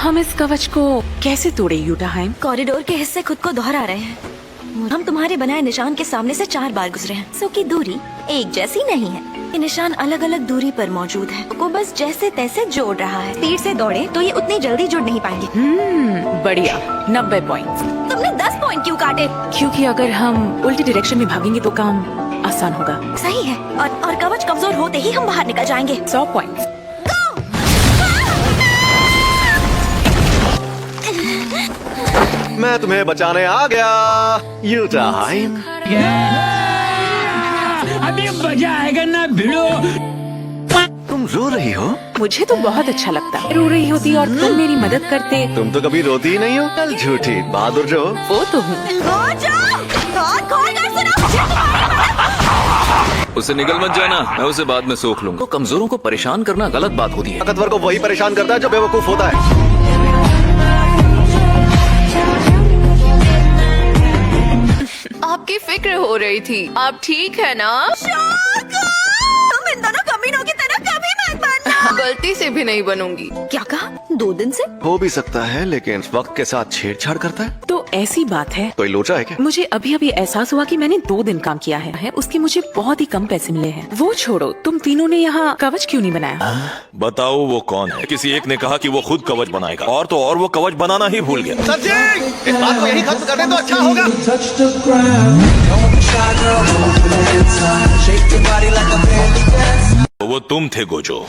हम इस कवच को कैसे तोड़े यूटाहाइम? कॉरिडोर के हिस्से खुद को दोहरा रहे हैं। हम तुम्हारे बनाए निशान के सामने से 4 बार गुजरे हैं। सो की दूरी एक जैसी नहीं है। ये निशान अलग अलग दूरी पर मौजूद है। को बस जैसे तैसे जोड़ रहा है। स्पीड से दौड़े तो ये उतनी जल्दी जुड़ नहीं पाएंगे। बढ़िया, 90 पॉइंट्स। तुमने 10 पॉइंट क्यों काटे? क्योंकि अगर हम उल्टी डायरेक्शन में भागेंगे तो काम आसान होगा। सही है। और कवच कमजोर होते ही हम बाहर निकल जाएंगे। 100 पॉइंट्स। मैं तुम्हें बचाने आ गया यूटाहाइम। अभी मजा आएगा ना भिड़ो। तुम रो रही हो? मुझे तो बहुत अच्छा लगता है। रो रही होती और तुम मेरी मदद करते। तुम तो कभी रोती ही नहीं हो। चल झूठी, बहादुर जो हो। वो तो हूँ। उसे निकल मत जाना, मैं उसे बाद में सोख लूंगा। तो कमजोरों को परेशान करना गलत बात होती है। ताकतवर को वही परेशान करता है जो बेवकूफ होता है। आपकी फिक्र हो रही थी। आप ठीक है ना? तुम इन दोनों कमीनों की तरह कभी मत बनना। गलती से भी नहीं बनूंगी। क्या कहा? 2 दिन से? हो भी सकता है, लेकिन वक्त के साथ छेड़छाड़ करता है। तो ऐसी बात है। कोई लोचा है क्या? मुझे अभी अभी एहसास हुआ कि मैंने 2 दिन काम किया है। उसके मुझे बहुत ही कम पैसे मिले हैं। वो छोड़ो, तुम तीनों ने यहाँ कवच क्यों नहीं बनाया? बताओ वो कौन है? किसी एक ने कहा कि वो खुद कवच बनाएगा और तो और वो कवच बनाना ही भूल गया। सर जी, इस बात को यही खत्म कर दे तो अच्छा होगा। वो तुम थे गोजो।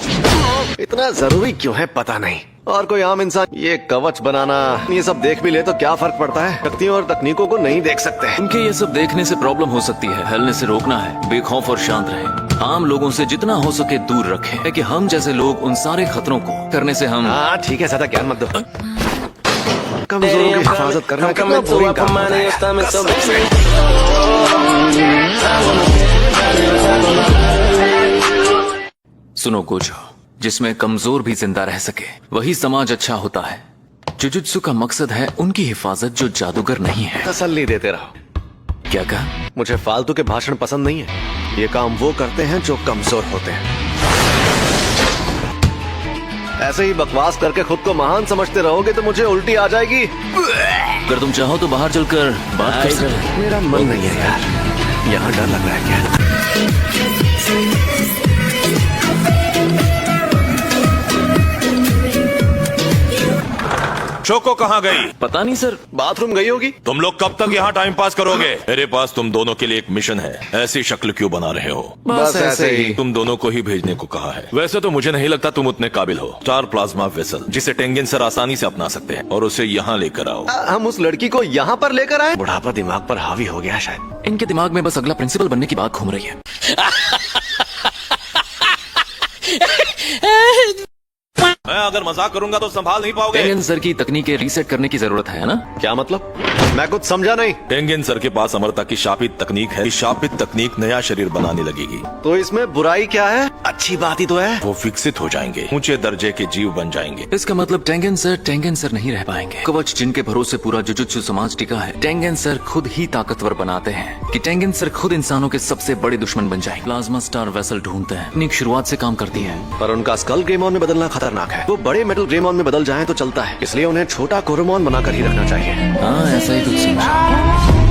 इतना जरूरी क्यों है पता नहीं। और कोई आम इंसान ये कवच बनाना ये सब देख भी ले तो क्या फर्क पड़ता है। शक्तियों और तकनीकों को नहीं देख सकते। उनके ये सब देखने से प्रॉब्लम हो सकती है। हिलने से रोकना है। बेखौफ और शांत रहे। आम लोगों से जितना हो सके दूर रखें। है कि हम जैसे लोग उन सारे खतरों को करने से हम। हाँ ठीक है, ज्यादा ज्ञान मत दो। कमजोरों की हिफाजत करना कितना बोरिंग काम होता है। सुनो गोजो, जिसमें कमजोर भी जिंदा रह सके वही समाज अच्छा होता है। जुजुत्सु का मकसद है उनकी हिफाजत जो जादूगर नहीं है। तसल्ली देते रहो। क्या कहा? मुझे फालतू के भाषण पसंद नहीं है। ये काम वो करते हैं जो कमजोर होते हैं। ऐसे ही बकवास करके खुद को महान समझते रहोगे तो मुझे उल्टी आ जाएगी। अगर तुम चाहो तो बाहर चलकर बात कर सकते। मेरा मन नहीं है यार, यहाँ डर लग रहा है क्या? चोको कहाँ गई? पता नहीं सर। बाथरूम गई होगी। तुम लोग कब तक यहाँ टाइम पास करोगे? मेरे पास तुम दोनों के लिए एक मिशन है। ऐसी शक्ल क्यों बना रहे हो? बस ऐसे ही। तुम दोनों को ही भेजने को कहा है। वैसे तो मुझे नहीं लगता तुम उतने काबिल हो। स्टार प्लाज्मा वेसल जिसे टेंगेन सर आसानी से अपना सकते हैं और उसे यहाँ लेकर आओ। हम उस लड़की को यहाँ पर लेकर आए। बुढ़ापा दिमाग पर हावी हो गया शायद। इनके दिमाग में बस अगला प्रिंसिपल बनने की बात घूम रही है। मैं अगर मजाक करूंगा तो संभाल नहीं पाओगे। टेंगेन सर की तकनीकें रीसेट करने की जरूरत है ना? क्या मतलब? मैं कुछ समझा नहीं। टेंगेन सर के पास अमरता की शापित तकनीक है। शापित तकनीक नया शरीर बनाने लगेगी। तो इसमें बुराई क्या है? अच्छी बात ही तो है। वो विकसित हो जाएंगे, ऊंचे दर्जे के जीव बन जाएंगे। इसका मतलब टेंगेन सर नहीं रह पाएंगे। कवच जिनके भरोसे पूरा जुजुत्सु समाज टिका है, टेंगेन सर खुद ही ताकतवर बनाते हैं कि टेंगेन सर खुद इंसानों के सबसे बड़े दुश्मन बन जाएंगे। प्लाज्मा स्टार वेसल ढूंढते हैं। तकनीक शुरुआत से काम करती है, पर उनका स्कल ग्रेमॉन में बदलना खतरनाक है। वो बड़े मेटल ग्रेमॉन में बदल जाएं तो चलता है, इसलिए उन्हें छोटा कोरोमॉन बनाकर ही रखना चाहिए। हाँ ऐसा ही कुछ समझा।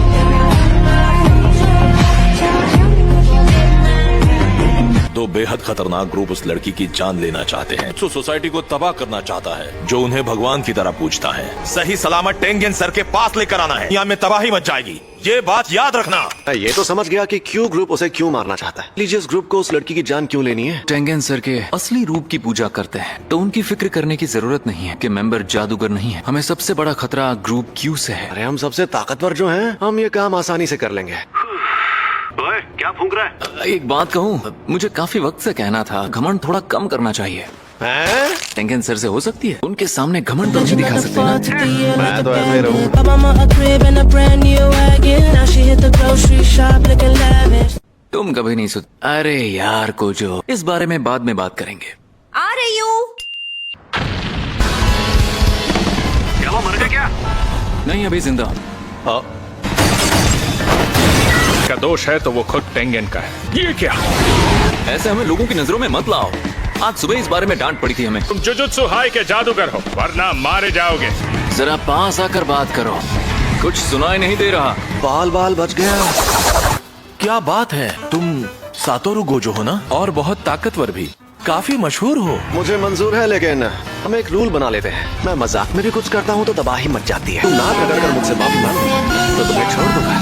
दो बेहद खतरनाक ग्रुप उस लड़की की जान लेना चाहते हैं। तो सोसाइटी को तबाह करना चाहता है, जो उन्हें भगवान की तरह पूजता है। सही सलामत टेंगेन सर के पास लेकर आना है। यहाँ में तबाही मच जाएगी, ये बात याद रखना। ये तो समझ गया कि क्यों ग्रुप उसे क्यों मारना चाहता है। लीजिए, इस ग्रुप को उस लड़की की जान क्यों लेनी है? टेंगेन सर के असली रूप की पूजा करते हैं, तो उनकी फिक्र करने की जरूरत नहीं है कि मेंबर जादूगर नहीं है। हमें सबसे बड़ा खतरा ग्रुप क्यू से है। अरे हम सबसे ताकतवर जो हैं, हम ये काम आसानी से कर लेंगे। ओए, क्या फूंक रहा है? एक बात कहूँ, मुझे काफी वक्त से कहना था, घमंड थोड़ा कम करना चाहिए। टेंगेन सर से हो सकती है, उनके सामने घमंड तो नहीं दिखा सकते ना। मैं तो ऐसा ही रहूँ। तुम कभी नहीं सोच। अरे यार कोजो, इस बारे में बाद में बात करेंगे। आ रही हूँ। क्या वो मर गया क्या? नहीं, अभी जिंदा हूँ। का दोष है तो वो खुद टेंगेन का है। ये क्या? ऐसे हमें लोगों की नजरों में मत लाओ। आज सुबह इस बारे में डांट पड़ी थी हमें। तुम जुजुत्सु हाई के जादूगर हो, वरना मारे जाओगे। जरा पास आकर बात करो, कुछ सुनाई नहीं दे रहा। बाल बाल बच गया। क्या बात है, तुम सातोरु गोजो हो ना, और बहुत ताकतवर भी, काफी मशहूर हो। मुझे मंजूर है, लेकिन हम एक रूल बना लेते हैं। मैं मजाक में भी कुछ करता हूँ तो तबाही मच जाती है। तुम नाक रगड़ कर मुझसे माफी मांगो तो तुम्हें छोड़ दूंगा।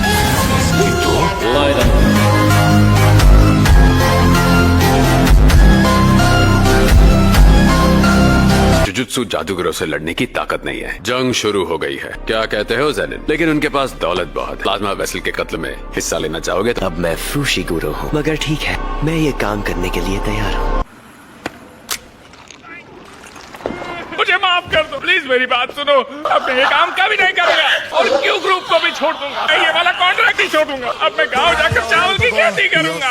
जुजुत्सु जादूगरों से लड़ने की ताकत नहीं है। जंग शुरू हो गई है, क्या कहते हो ज़ेनिन? लेकिन उनके पास दौलत बहुत है। प्लाज्मा वेसल के कत्ल में हिस्सा लेना चाहोगे? अब मैं फुशिगुरो हूँ, मगर ठीक है, मैं ये काम करने के लिए तैयार हूँ। मुझे माफ कर दो प्लीज, मेरी बात सुनो। अब मैं ये काम कभी नहीं करूंगा, और क्यों ग्रुप को भी छोड़ दूंगा। मैं ये वाला कॉन्ट्रैक्ट ही छोड़ दूंगा। अब मैं गाँव जाकर चावल की खेती करूंगा।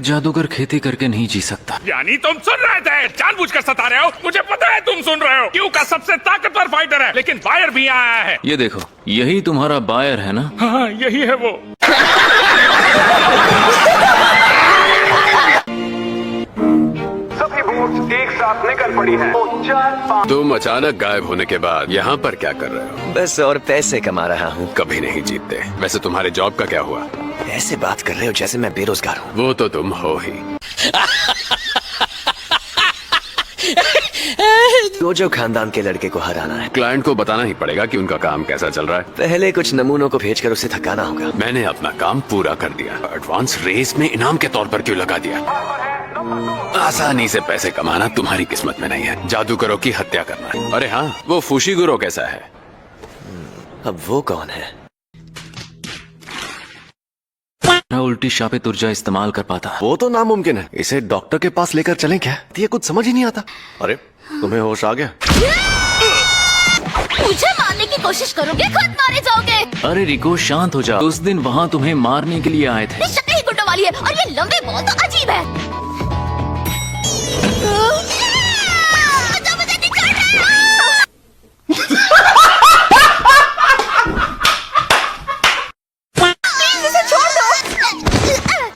जादूगर खेती करके नहीं जी सकता। यानी तुम सुन रहे थे, जानबूझकर सता रहे हो। मुझे पता है तुम सुन रहे हो। क्यों का सबसे ताकतवर फाइटर है, लेकिन बायर भी आया है। ये देखो, यही तुम्हारा बायर है ना? हाँ, यही है वो। सभी बोट्स एक साथ निकल पड़ी हैं। तुम अचानक गायब होने के बाद यहाँ पर क्या कर रहे हो? बस और पैसे कमा रहा हूँ। कभी नहीं जीतते। वैसे तुम्हारे जॉब का क्या हुआ? ऐसे बात कर रहे हो जैसे मैं बेरोजगार हूँ। वो तो तुम हो ही। गोजो खानदान के लड़के को हराना है। क्लाइंट को बताना ही पड़ेगा कि उनका काम कैसा चल रहा है। पहले कुछ नमूनों को भेजकर उसे थकाना होगा। मैंने अपना काम पूरा कर दिया। एडवांस रेस में इनाम के तौर पर क्यों लगा दिया? आसानी से पैसे कमाना तुम्हारी किस्मत में नहीं है, जादूगरों की हत्या करना। अरे हाँ, वो फुशिगुरो कैसा है? अब वो कौन है? उल्टी शापित ऊर्जा इस्तेमाल कर पाता। वो तो नामुमकिन है। इसे डॉक्टर के पास लेकर चलें क्या? ये कुछ समझ ही नहीं आता। अरे तुम्हें होश आ गया? मुझे मारने की कोशिश करोगे, खुद मारे जाओगे। अरे रिको, शांत हो जाओ। उस दिन वहाँ तुम्हें मारने के लिए आए थे। शक्ल ही गुड्डों वाली है, और ये लंबे बॉल तो अजीब है। मुझे निकाल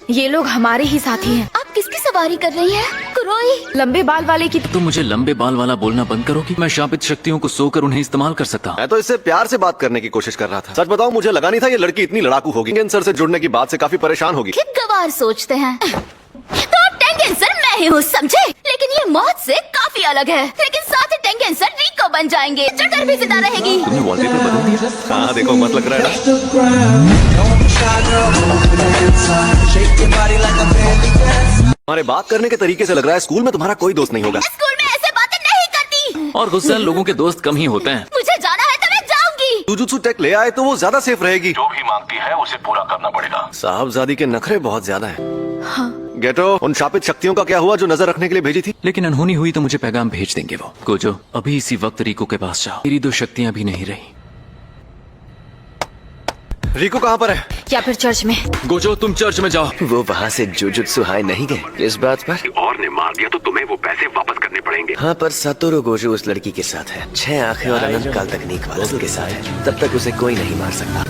ये लोग हमारे ही साथी हैं। आप किसकी सवारी कर रही हैं? कुरोई, लंबे बाल वाले की। तुम मुझे लंबे बाल वाला बोलना बंद करोगी? मैं शापित शक्तियों को सोकर उन्हें इस्तेमाल कर सकता हूँ। मैं तो इससे प्यार से बात करने की कोशिश कर रहा था। सच बताऊं, मुझे लगा नहीं था ये लड़की इतनी लड़ाकू होगी। टेंगेन सर से जुड़ने की बात से काफी परेशान होगी। गवार सोचते हैं तो टेंगेन सर मैं ही हूँ, समझे? लेकिन ये मौत से काफी अलग है। लेकिन साथ ही टेंगेन सर रिको बन जाएंगे। चटर भी जिंदा रहेगी। तुमने वॉलपेपर बदल दिया? हाँ देखो, मत लग रहा है ना। हमारे बात करने के तरीके से लग रहा है स्कूल में तुम्हारा कोई दोस्त नहीं होगा। स्कूल में ऐसे बातें नहीं करती। और गुस्सैल लोगों के दोस्त कम ही होते हैं। मुझे जाना है तो मैं जाऊंगी। जुजुत्सु टेक ले आए तो वो ज्यादा सेफ रहेगी। जो भी मांगती है उसे पूरा करना पड़ेगा। साहबजादी के नखरे बहुत ज्यादा हैं। गेटो, उन शापित शक्तियों का क्या हुआ जो नजर रखने के लिए भेजी थी? लेकिन अनहोनी हुई तो मुझे पैगाम भेज देंगे वो। गोजो, अभी इसी वक्त रिको के पास जाओ। मेरी दो शक्तियाँ भी नहीं रही। रिको कहाँ पर है? या फिर चर्च में? गोजो, तुम चर्च में जाओ। वो वहाँ से जुजुत्सु हाई नहीं गए इस बात पर? और ने मार दिया तो तुम्हें वो पैसे वापस करने पड़ेंगे। हाँ, पर सातोरु गोजो उस लड़की के साथ है। 6 आंखें और अनंत काल तकनीक वाला उसके साथ है। तब तक उसे कोई नहीं मार सकता।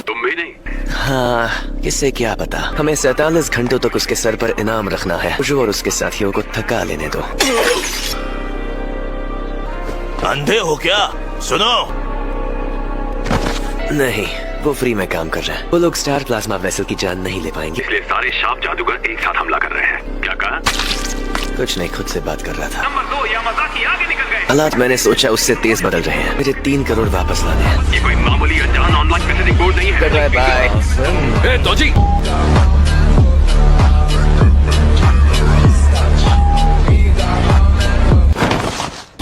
तुम भी नहीं? हाँ, इससे क्या पता। हमें 47 घंटों तक उसके सर पर इनाम रखना है। गोजो और उसके साथियों को थका लेने दो। अंधे हो क्या? सुनो, नहीं, वो फ्री में काम कर रहे हैं। वो लोग स्टार प्लाज्मा वेसल की जान नहीं ले पाएंगे। इसलिए सारे शाप जादूगर एक साथ हमला कर रहे हैं। क्या कहा? कुछ नहीं, खुद से बात कर रहा था। नंबर 2 यामाज़ाकी आगे निकल गए। हालात मैंने सोचा उससे तेज बदल रहे हैं। मुझे 3 करोड़ वापस लाने हैं। ये कोई मामूली अनजान ऑनलाइन मैसेजिंग बोर्ड नहीं है। बाय। ए, दौजी!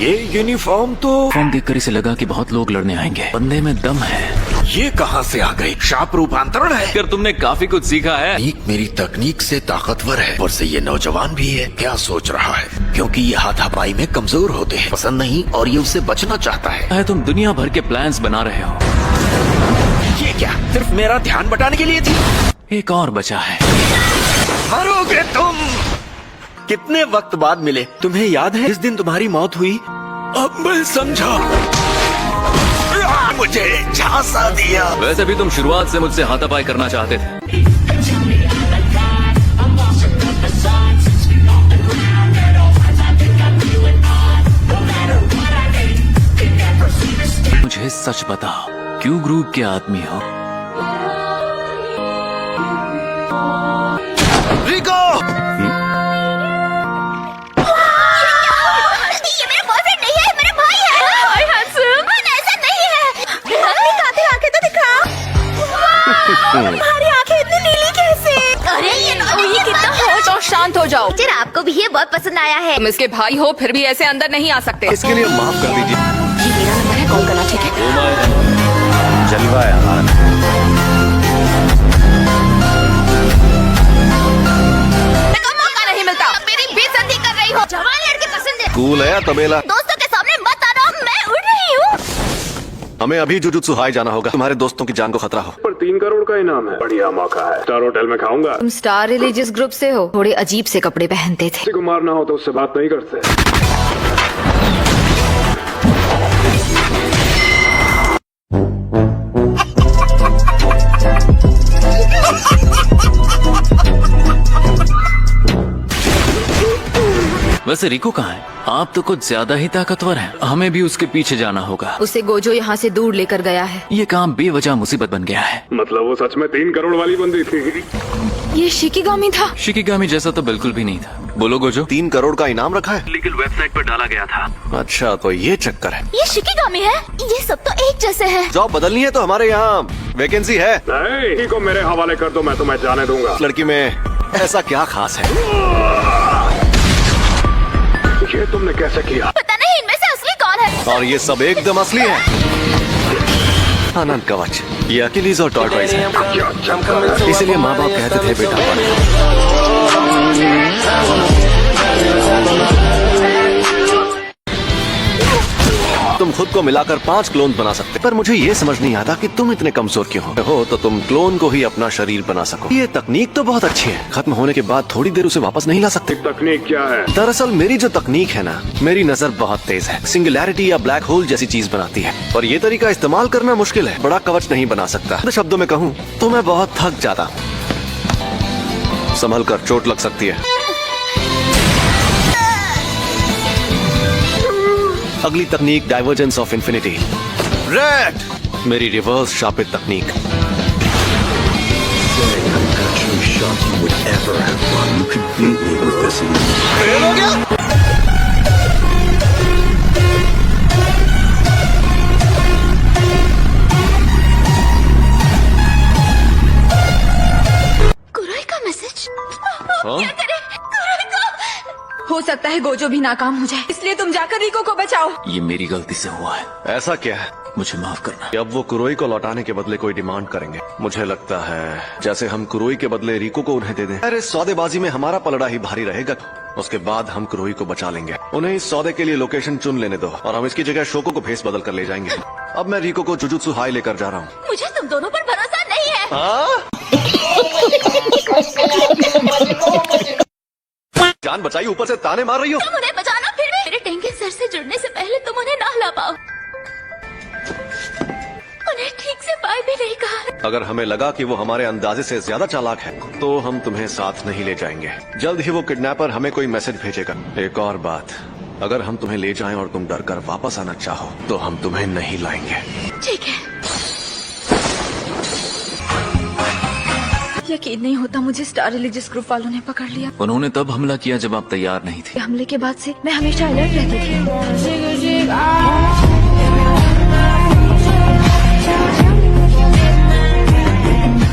ये यूनिफॉर्म तो फॉर्म देखकर इसे लगा कि बहुत लोग लड़ने आएंगे। बंदे में दम है। ये कहाँ से आ गई? शाप रूपांतरण है। कर तुमने काफी कुछ सीखा है। मेरी तकनीक से ताकतवर है, और से ये नौजवान भी है। क्या सोच रहा है? क्योंकि ये हाथापाई में कमजोर होते हैं, पसंद नहीं, और ये उससे बचना चाहता है। तुम दुनिया भर के प्लान्स बना रहे हो। ये क्या सिर्फ मेरा ध्यान बटाने के लिए थी? एक और बचा है। मरोगे तुम। कितने वक्त बाद मिले। तुम्हें याद है जिस दिन तुम्हारी मौत हुई? अब मैं समझा, मुझे झांसा दिया। वैसे भी तुम शुरुआत से मुझसे हाथापाई करना चाहते थे। मुझे सच बताओ, क्यों ग्रुप के आदमी हो? रिको! ये मेरा बॉयफ्रेंड नहीं है, मेरा भाई है। हाय हैंडसम। ऐसा नहीं है। दिखाते आंखें तो दिखा। तुम्हारी आंखें इतनी नीली कैसे? अरे ये कितना होश। तो शांत हो जाओ। टीचर, आपको भी ये बहुत पसंद आया है। तुम इसके भाई हो, फिर भी ऐसे अंदर नहीं आ सकते। इसके लिए माफ कर दीजिए। ये मेरा नंबर है, कॉल करना, ठीक है? जलवा है हमारा। मौका नहीं मिलता। मेरी बेइज्जती कर रही हो। जवान लड़के पसंद है। कूल है या तबेला? दोस्तों के सामने मत आना, मैं उड़ रही हूँ। हमें अभी जुजुत्सु हाई जाना होगा। तुम्हारे दोस्तों की जान को खतरा हो। पर 3 करोड़ का इनाम है। बढ़िया मौका है। स्टार होटल में खाऊंगा। तुम स्टार रिलीजियस ग्रुप से हो? थोड़े अजीब से कपड़े पहनते थे। किसी को मारना हो तो उससे बात नहीं करते। वैसे रिको कहाँ है? आप तो कुछ ज्यादा ही ताकतवर हैं। हमें भी उसके पीछे जाना होगा। उसे गोजो यहाँ से दूर लेकर गया है। ये काम बेवजह मुसीबत बन गया है। मतलब वो सच में 3 करोड़ वाली बंदी थी? ये शिकिगामी था। शिकिगामी जैसा तो बिल्कुल भी नहीं था। बोलो गोजो। 3 करोड़ का इनाम रखा है? लीगल वेबसाइट पर डाला गया था। अच्छा, तो ये चक्कर है। ये शिकिगामी है। ये सब तो एक जैसे है। जॉब बदलनी है तो हमारे यहाँ वैकेंसी है। नहीं, को मेरे हवाले कर दो, मैं तुम्हें जाने दूंगा। इस लड़की में ऐसा क्या खास है? ये तुमने कैसे किया? पता नहीं इनमें से असली कौन है। और ये सब एकदम असली है। आनंद कवच, ये अकेलीज और टॉर्टवाइज है। इसीलिए माँ बाप कहते थे बेटा तुम खुद को मिलाकर 5 क्लोन बना सकते। पर मुझे ये समझ नहीं आता कि तुम इतने कमजोर क्यों हो तो तुम क्लोन को ही अपना शरीर बना सको। ये तकनीक तो बहुत अच्छी है। खत्म होने के बाद थोड़ी देर उसे वापस नहीं ला सकते। तकनीक क्या है? दरअसल मेरी जो तकनीक है ना, मेरी नजर बहुत तेज है। सिंगुलैरिटी या ब्लैक होल जैसी चीज बनाती है। पर ये तरीका इस्तेमाल करना मुश्किल है। बड़ा कवच नहीं बना सकता। शब्दों में कहूँ तो मैं बहुत थक जाता हूँ। संभल कर, चोट लग सकती है। अगली तकनीक डाइवर्जेंस ऑफ इंफिनिटी। रेड, मेरी रिवर्स शापित तकनीक। फेल हो गया। कुरोई का मैसेज। हाँ? क्या करें? कुरोई को। हो सकता है गोजो भी नाकाम हो जाए, इसलिए तुम जाकर रिको को बचाओ। ये मेरी गलती से हुआ है। ऐसा क्या है? मुझे माफ करना। अब वो कुरोई को लौटाने के बदले कोई डिमांड करेंगे। मुझे लगता है जैसे हम कुरोई के बदले रिको को उन्हें दे दें। अरे सौदेबाजी में हमारा पलड़ा ही भारी रहेगा। उसके बाद हम कुरोई को बचा लेंगे। उन्हें इस सौदे के लिए लोकेशन चुन लेने दो और हम इसकी जगह शोको को भेस बदल कर ले जाएंगे। अब मैं रिको को जुजुत्सु हाई लेकर जा रहा हूँ। मुझे तुम दोनों पर भरोसा नहीं है। जान बचाई, ऊपर से ताने मार रही हो। तुम उन्हें बचाना, फिर भी मेरे टेंगन सर से जुड़ने से पहले तुम उन्हें ना ला पाओ। उन्हें ठीक से बाय भी नहीं कहा। अगर हमें लगा कि वो हमारे अंदाजे से ज्यादा चालाक है तो हम तुम्हें साथ नहीं ले जाएंगे। जल्द ही वो किडनैपर हमें कोई मैसेज भेजेगा। एक और बात, अगर हम तुम्हें ले जाएं और तुम डर कर वापस आना चाहो तो हम तुम्हें नहीं लाएंगे। ठीक है। यकीन नहीं होता मुझे स्टार रिलीजियस ग्रुप वालों ने पकड़ लिया। उन्होंने तब हमला किया जब आप तैयार नहीं थे। हमले के बाद से मैं हमेशा अलर्ट रहती थी।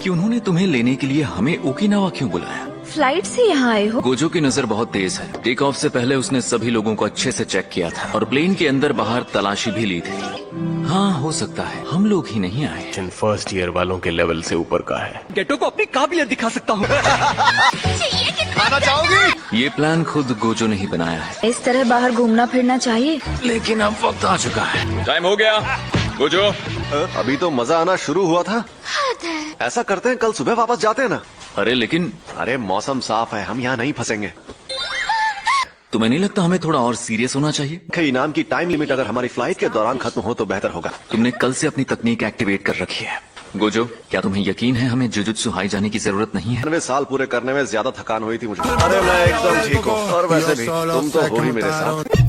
कि उन्होंने तुम्हें लेने के लिए हमें ओकिनावा क्यों बुलाया? फ्लाइट से यहाँ आए हो? गोजो की नजर बहुत तेज है। टेक ऑफ से पहले उसने सभी लोगों को अच्छे से चेक किया था और प्लेन के अंदर बाहर तलाशी भी ली थी। हाँ, हो सकता है हम लोग ही नहीं आए। फर्स्ट ईयर वालों के लेवल से ऊपर का है। गेटो को अपनी काबिलियत दिखा सकता हूँ। खाना चाहोगी? ये प्लान खुद गोजो ने ही बनाया है। इस तरह बाहर घूमना फिरना चाहिए। लेकिन अब वक्त आ चुका है। टाइम हो गया। गोजो, अभी तो मजा आना शुरू हुआ था। ऐसा करते हैं, कल सुबह वापस जाते हैं ना। अरे लेकिन अरे मौसम साफ है, हम यहाँ नहीं फंसेंगे। तुम्हें नहीं लगता हमें थोड़ा और सीरियस होना चाहिए? कि इनाम की टाइम लिमिट अगर हमारी फ्लाइट के दौरान खत्म हो तो बेहतर होगा। तुमने कल से अपनी तकनीक एक्टिवेट कर रखी है। गोजो, क्या तुम्हें यकीन है हमें जुजुत्सु हाई जाने की जरूरत नहीं है? 9 साल पूरे करने में ज्यादा थकान हुई थी मुझे। अरे मैं एकदम ठीक हूँ, और वैसे भी तुम तो हो ही मेरे साथ।